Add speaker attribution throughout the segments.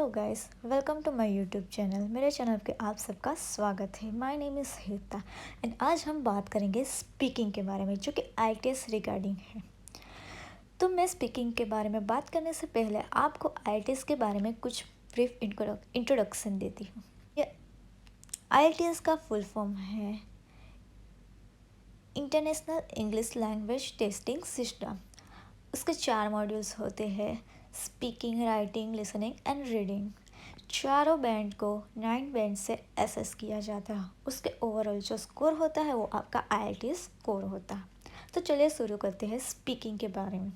Speaker 1: Hello guys, welcome to my YouTube channel. मेरे channel पे आप सबका स्वागत है। My name is Heta and आज हम बात करेंगे स्पीकिंग के बारे में, जो कि आईटीएस रिगार्डिंग है। तो मैं स्पीकिंग के बारे में बात करने से पहले आपको आईटीएस के बारे में कुछ ब्रीफ इंट्रोडक्शन देती हूँ। ये आईटीएस का फुल फॉर्म है international English language testing system. उसके 4 मॉड्यूल्स होते हैं: speaking, writing, listening and reading. चारों बैंड को 9 बैंड से एसेस किया जाता है। उसके ओवरऑल जो स्कोर होता है वो आपका आईएलटीएस स्कोर होता है। तो चलिए शुरू करते हैं स्पीकिंग के बारे में।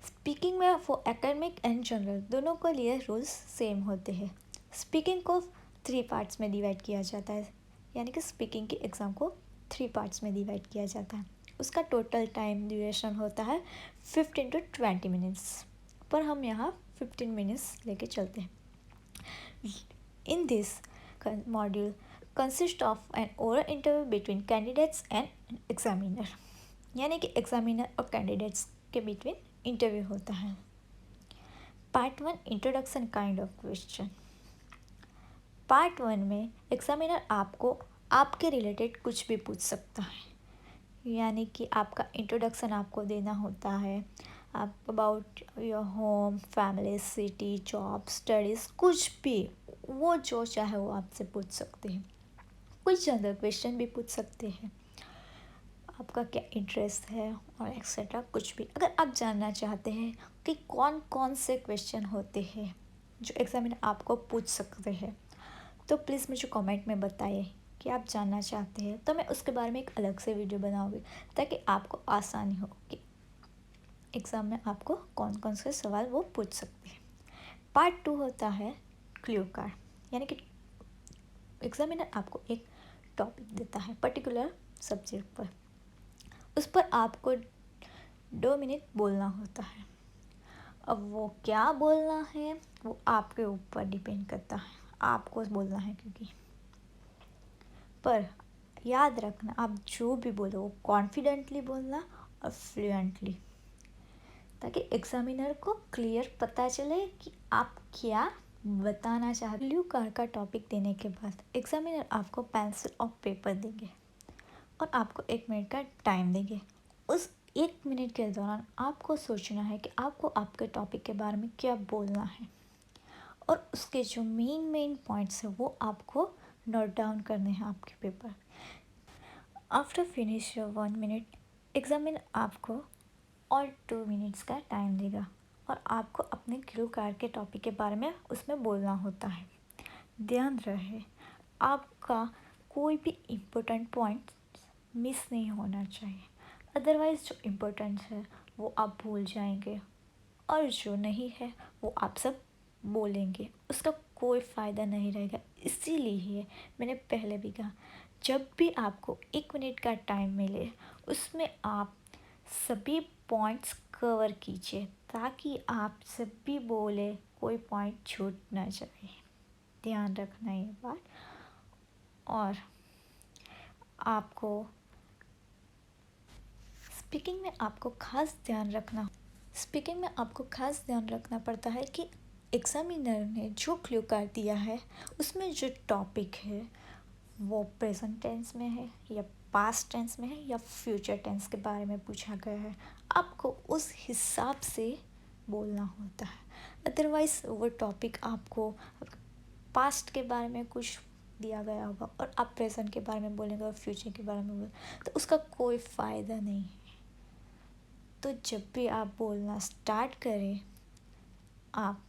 Speaker 1: स्पीकिंग में वो एकेडमिक एंड जनरल दोनों के लिए रूल्स सेम होते हैं। स्पीकिंग को 3 पार्ट्स में डिवाइड किया जाता है, यानी कि स्पीकिंग के एग्ज़ाम को 3 पार्ट्स में डिवाइड किया जाता है। उसका टोटल टाइम ड्यूरेशन होता है 15 to 20 मिनट्स, पर हम यहाँ 15 मिनट्स लेके चलते हैं। In this module consist of N oral interview between candidates and examiner, यानी कि एग्जामिनर और कैंडिडेट्स के बिटवीन इंटरव्यू होता है। Part 1 introduction kind of question. Part 1 में एग्जामिनर आपको आपके रिलेटेड कुछ भी पूछ सकता है, यानी कि आपका इंट्रोडक्शन आपको देना होता है। आप about your home, family, city, job, studies, कुछ भी, वो जो चाहे वो आपसे पूछ सकते हैं। कुछ जनरल क्वेश्चन भी पूछ सकते हैं, आपका क्या इंटरेस्ट है और एक्सेट्रा कुछ भी। अगर आप जानना चाहते हैं कि कौन कौन से क्वेश्चन होते हैं जो एग्जामिनर आपको पूछ सकते हैं, तो प्लीज़ मुझे कमेंट में बताइए कि आप जानना चाहते हैं, तो मैं उसके बारे में एक अलग से वीडियो बनाऊंगी ताकि आपको आसानी हो कि एग्ज़ाम में आपको कौन कौन से सवाल वो पूछ सकते हैं। पार्ट 2 होता है क्लू कार्ड, यानी कि एग्जामिनर आपको एक टॉपिक देता है पर्टिकुलर सब्जेक्ट पर। उस पर आपको 2 मिनट बोलना होता है। अब वो क्या बोलना है वो आपके ऊपर डिपेंड करता है, आपको बोलना है क्योंकि। पर याद रखना, आप जो भी बोलो वो कॉन्फिडेंटली बोलना और फ्लुएंटली, ताकि एग्जामिनर को क्लियर पता चले कि आप क्या बताना चाहते। ब्लू कार्ड का टॉपिक देने के बाद एग्जामिनर आपको पेंसिल और पेपर देंगे और आपको 1 मिनट का टाइम देंगे। उस 1 मिनट के दौरान आपको सोचना है कि आपको आपके टॉपिक के बारे में क्या बोलना है, और उसके जो मेन पॉइंट्स हैं वो आपको नोट डाउन करने हैं आपके paper. After finish your 1 minute, examiner आपको और 2 मिनट्स का टाइम देगा और आपको अपने क्लू कार्ड के टॉपिक के बारे में उसमें बोलना होता है। ध्यान रहे, आपका कोई भी इम्पोर्टेंट पॉइंट मिस नहीं होना चाहिए, अदरवाइज़ जो इम्पोर्टेंट है वो आप भूल जाएंगे और जो नहीं है वो आप सब बोलेंगे, उसका कोई फ़ायदा नहीं रहेगा। इसीलिए मैंने पहले भी कहा, जब भी आपको 1 मिनट का टाइम मिले उसमें आप सभी पॉइंट्स कवर कीजिए, ताकि आप जब भी बोले कोई पॉइंट छूट ना जाए। ध्यान रखना ये बात। और आपको स्पीकिंग में आपको खास ध्यान रखना पड़ता है कि एग्जामिनर ने जो क्लू कार्ड दिया है उसमें जो टॉपिक है वो प्रेजेंट टेंस में है या पास्ट टेंस में है या फ्यूचर टेंस के बारे में पूछा गया है। आपको उस हिसाब से बोलना होता है, अदरवाइज़ वो टॉपिक आपको पास्ट के बारे में कुछ दिया गया होगा और आप प्रेजेंट के बारे में बोलेंगे और फ्यूचर के बारे में बोलेंगे, तो उसका कोई फ़ायदा नहीं है। तो जब भी आप बोलना स्टार्ट करें, आप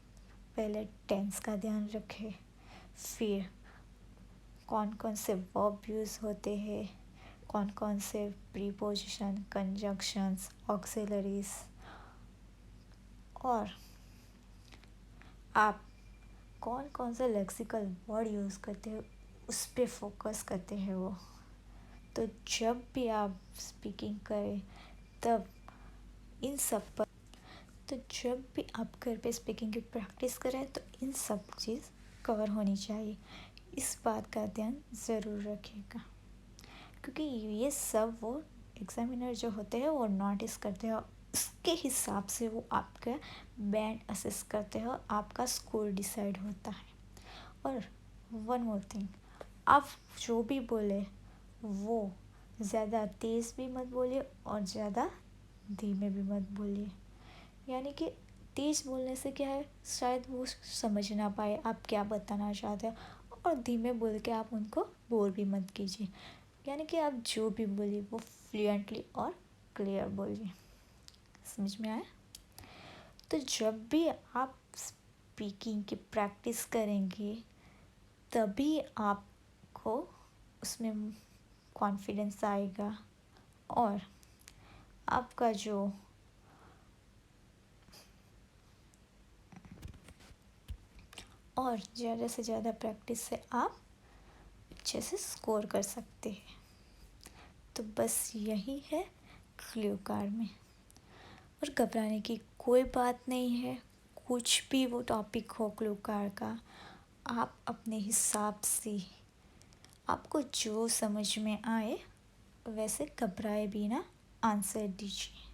Speaker 1: पहले टेंस का ध्यान रखें, फिर कौन कौन से वर्ब यूज़ होते हैं, कौन कौन से प्रीपोजिशन, कंजंक्शंस, ऑक्सिलरीज, और आप कौन कौन से लेक्सिकल वर्ड यूज़ करते हैं उस पर फोकस करते हैं वो। तो जब भी आप स्पीकिंग करें तब इन सब पर, तो जब भी आप घर पे स्पीकिंग की प्रैक्टिस करें तो इन सब चीज़ कवर होनी चाहिए। इस बात का ध्यान ज़रूर रखिएगा, क्योंकि ये सब वो एग्जामिनर जो होते हैं वो नोटिस करते हैं उसके हिसाब से वो आपका बैंड असेस करते हैं और आपका स्कोर डिसाइड होता है। और वन मोर थिंग, आप जो भी बोले वो ज़्यादा तेज़ भी मत बोलिए और ज़्यादा धीमे भी मत बोलिए। यानी कि तेज़ बोलने से क्या है, शायद वो समझ ना पाए आप क्या बताना चाहते हो, और धीमे बोल के आप उनको बोर भी मत कीजिए। यानी कि आप जो भी बोलिए वो फ्लुएंटली और क्लियर बोलिए। समझ में आया? तो जब भी आप स्पीकिंग की प्रैक्टिस करेंगे तभी आपको उसमें कॉन्फिडेंस आएगा, और आपका जो और ज़्यादा से ज़्यादा प्रैक्टिस से आप अच्छे से स्कोर कर सकते हैं। तो बस यही है क्लू कार्ड में, और घबराने की कोई बात नहीं है। कुछ भी वो टॉपिक हो क्लू कार्ड का, आप अपने हिसाब से आपको जो समझ में आए वैसे घबराए बिना आंसर दीजिए।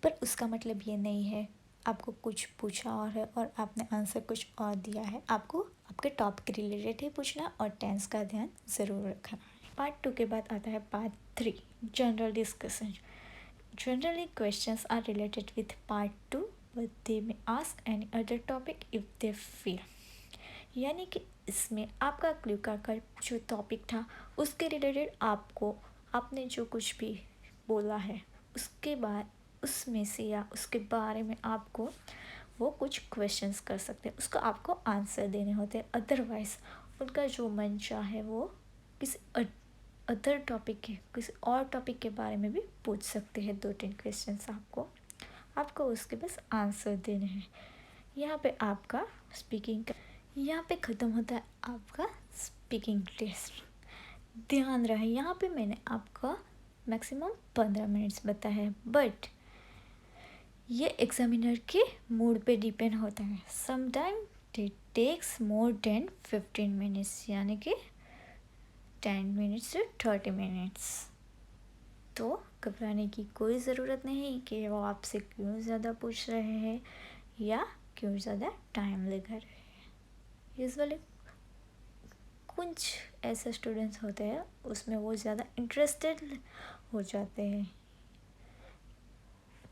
Speaker 1: पर उसका मतलब ये नहीं है आपको कुछ पूछा और है और आपने आंसर कुछ और दिया है। आपको आपके टॉपिक रिलेटेड ही पूछना और टेंस का ध्यान ज़रूर रखना। पार्ट 2 के बाद आता है part 3, general discussion. Generally, questions are related with part 2, but they may ask any other topic if they feel. यानी कि इसमें आपका क्लू का जो टॉपिक था उसके रिलेटेड आपको आपने जो कुछ भी बोला है उसके बाद उसमें से या उसके बारे में आपको वो कुछ क्वेश्चंस कर सकते हैं, उसका आपको आंसर देने होते हैं। अदरवाइज उनका जो मन चाहे वो किसी अदर टॉपिक के किसी और टॉपिक के बारे में भी पूछ सकते हैं। 2-3 क्वेश्चंस आपको उसके बस आंसर देने हैं। यहाँ पे आपका यहाँ पे ख़त्म होता है आपका स्पीकिंग टेस्ट। ध्यान रहे यहाँ पे मैंने आपका मैक्सिमम 15 मिनट्स बताया है, बट ये एग्जामिनर के मूड पे डिपेंड होता है। Sometime it takes more than 15 minutes, यानी कि 10 मिनट्स से 30 मिनट्स। तो घबराने की कोई ज़रूरत नहीं कि वो आपसे क्यों ज़्यादा पूछ रहे हैं या क्यों ज़्यादा टाइम लगा रहे हैं। यूजुअली कुछ ऐसे स्टूडेंट्स होते हैं उसमें वो ज़्यादा इंटरेस्टेड हो जाते हैं,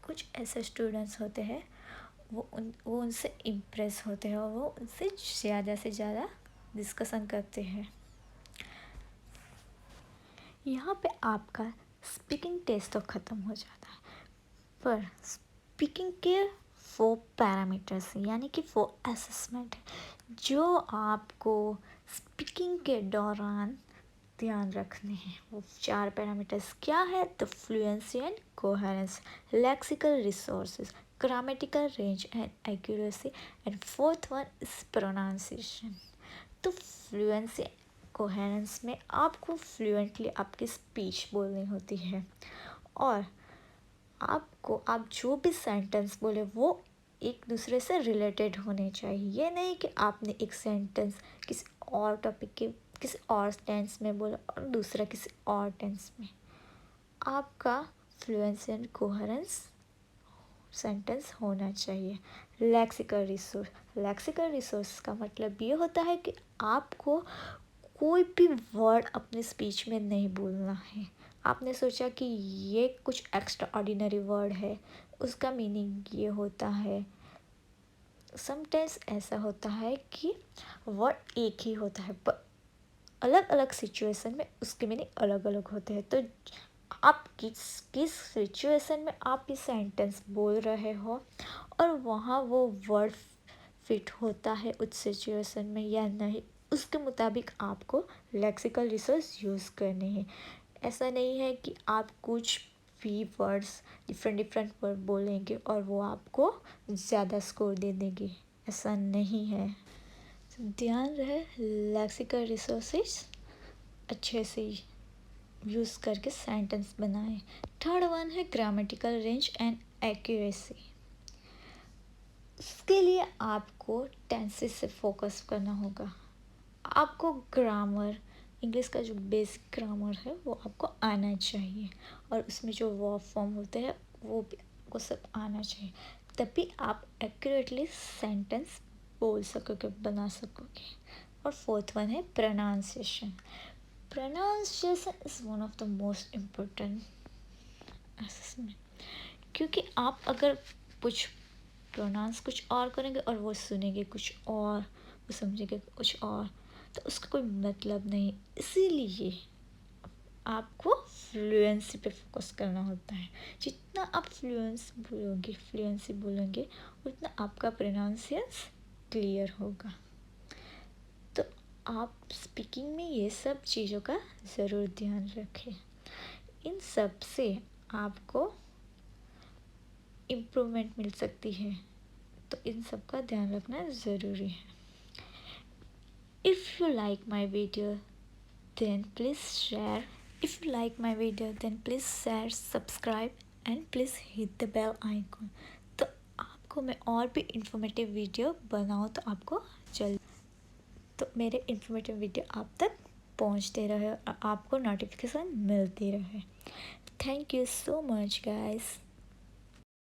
Speaker 1: कुछ ऐसे स्टूडेंट्स होते हैं वो उनसे इम्प्रेस होते हैं और वो उनसे ज़्यादा से ज़्यादा डिस्कशन करते हैं। यहाँ पे आपका स्पीकिंग टेस्ट तो ख़त्म हो जाता है, पर स्पीकिंग के 4 पैरामीटर्स यानी कि 4 असेसमेंट जो आपको स्पीकिंग के दौरान ध्यान रखने हैं। वो 4 पैरामीटर्स क्या है? The fluency and coherence, lexical resources, grammatical range and accuracy, and 4th one is pronunciation. तो फ्लुएंसी कोहेरेंस में आपको फ्लुएंटली आपकी स्पीच बोलनी होती है, और आपको आप जो भी सेंटेंस बोले वो एक दूसरे से रिलेटेड होने चाहिए। ये नहीं कि आपने एक सेंटेंस किसी और टॉपिक के किसी और टेंस में बोला और दूसरा किसी और टेंस में। आपका फ्लुएंसी एंड कोहेरेंस सेंटेंस होना चाहिए। लेक्सिकल रिसोर्स का मतलब ये होता है कि आपको कोई भी वर्ड अपने स्पीच में नहीं बोलना है। आपने सोचा कि ये कुछ एक्स्ट्रा ऑर्डिनरी वर्ड है, उसका मीनिंग ये होता है। समटाइम्स ऐसा होता है कि वर्ड एक ही होता है पर अलग अलग सिचुएशन में उसके मीनिंग अलग अलग होते हैं। तो आप किस सिचुएशन में आप ये सेंटेंस बोल रहे हो और वहाँ वो वर्ड फिट होता है उस सिचुएशन में या नहीं, उसके मुताबिक आपको लेक्सिकल रिसोर्स यूज़ करने हैं। ऐसा नहीं है कि आप कुछ भी वर्ड्स डिफरेंट वर्ड बोलेंगे और वो आपको ज़्यादा स्कोर दे देंगे, ऐसा नहीं है। तो ध्यान रहे लेक्सिकल रिसोर्सेज अच्छे से यूज़ करके सेंटेंस बनाएं। 3rd वन है ग्रामेटिकल रेंज एंड एक्यूरेसी। इसके लिए आपको टेंसेस से फोकस करना होगा। आपको ग्रामर, इंग्लिश का जो बेसिक ग्रामर है वो आपको आना चाहिए, और उसमें जो वर्ब फॉर्म होते हैं वो भी आपको सब आना चाहिए, तभी आप एक्यूरेटली सेंटेंस बोल सकोगे, बना सकोगे। और फोर्थ वन है pronunciation. Pronunciation is one of the most important assessment, क्योंकि आप अगर कुछ प्रोनाउंस कुछ और करेंगे और वो सुनेंगे कुछ और, वो समझेंगे कुछ और, तो उसका कोई मतलब नहीं। इसीलिए आपको फ्लुएंसी पे फोकस करना होता है। जितना आप फ्लुएंसी बोलोगे उतना आपका प्रोनाउंसिएशन क्लियर होगा। तो आप स्पीकिंग में ये सब चीज़ों का ज़रूर ध्यान रखें। इन सब से आपको इम्प्रूवमेंट मिल सकती है, तो इन सब का ध्यान रखना ज़रूरी है। If you like my video, then please share. If you like my video, then please share, subscribe and please hit the bell icon. तो आपको मैं और भी इंफॉर्मेटिव वीडियो बनाऊँ तो आपको जल्द, तो मेरे इंफॉर्मेटिव वीडियो आप तक पहुँचते रहे और आपको नोटिफिकेशन मिलती रहे। Thank you so much guys.